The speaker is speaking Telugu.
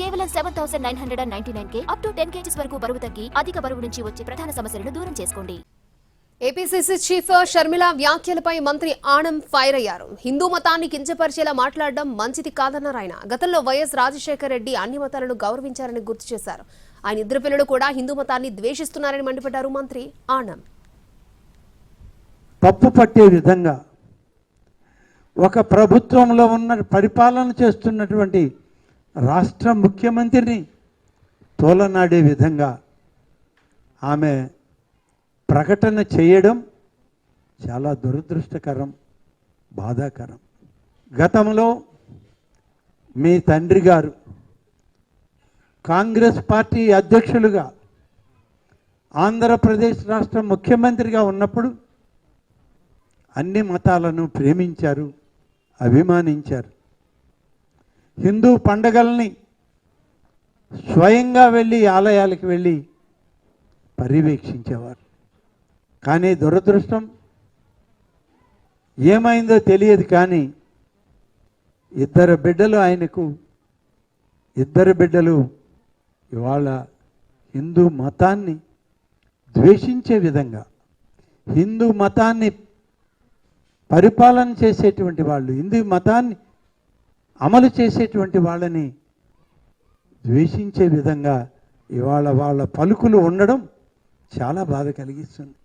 కేవలం 7,999 అప్ టు 10 kgs వరకు బరువు తగ్గి అధిక బరువు నుంచి వచ్చే ప్రధాన సమస్యలను దూరం చేసుకోండి. ఏపీసీసీ చీఫ్ షర్మిల వ్యాఖ్యలపై మంత్రి ఆనం ఫైర్ అయ్యారు. హిందూ మతాన్ని కించపరిచేలా మాట్లాడడం మంచిది కాదన్నారు ఆయన. గతంలో వైఎస్ రాజశేఖర్ రెడ్డి అన్ని మతాలను గౌరవించారని గుర్తు చేశారు. ఆయన ఇద్దరు పిల్లలు కూడా హిందూ మతాన్ని ద్వేషిస్తున్నారని మండిపడ్డారు మంత్రి ఆనం. తప్పు పట్టే విధంగా ఒక ప్రభుత్వంలో ఉన్న పరిపాలన చేస్తున్నటువంటి రాష్ట్ర ముఖ్యమంత్రిని తోలనాడే విధంగా ఆమె ప్రకటన చేయడం చాలా దురదృష్టకరం, బాధాకరం. గతంలో మీ తండ్రి గారు కాంగ్రెస్ పార్టీ అధ్యక్షులుగా ఆంధ్రప్రదేశ్ రాష్ట్ర ముఖ్యమంత్రిగా ఉన్నప్పుడు అన్ని మతాలను ప్రేమించారు, అభిమానించారు. హిందూ పండగల్ని స్వయంగా వెళ్ళి ఆలయాలకు వెళ్ళి పర్యవేక్షించేవారు. కానీ దురదృష్టం ఏమైందో తెలియదు, కానీ ఇద్దరు బిడ్డలు ఇవాళ హిందూ మతాన్ని ద్వేషించే విధంగా, హిందూ మతాన్ని పరిపాలన చేసేటువంటి వాళ్ళు, హిందూ మతాన్ని అమలు చేసేటువంటి వాళ్ళని ద్వేషించే విధంగా ఇవాళ వాళ్ళ పలుకులు ఉండడం చాలా బాధ కలిగిస్తుంది.